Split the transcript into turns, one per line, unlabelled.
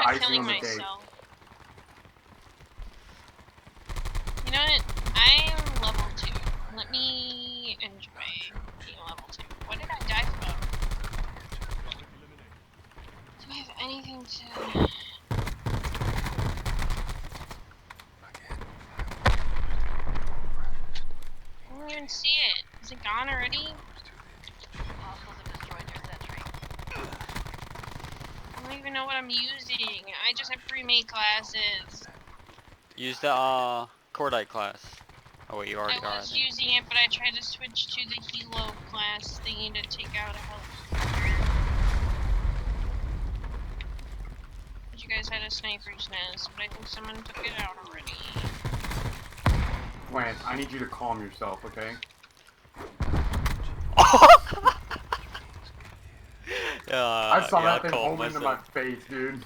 icing
killing
on the cake.
myself. You know what? I'm level 2. Let me enjoy being level 2. What did I die from? Do I have anything to... I don't even see it. Is it gone already? I don't even know what I'm using. I just have pre-made classes.
Use the Cordite class. Oh wait, you already are.
I was using it, but I tried to switch to the Hilo class thingy to take out a health. But you guys had a sniper's nest, but I think someone took it out already.
Lance, I need you to calm yourself, okay? I saw that thing open into my face, dude.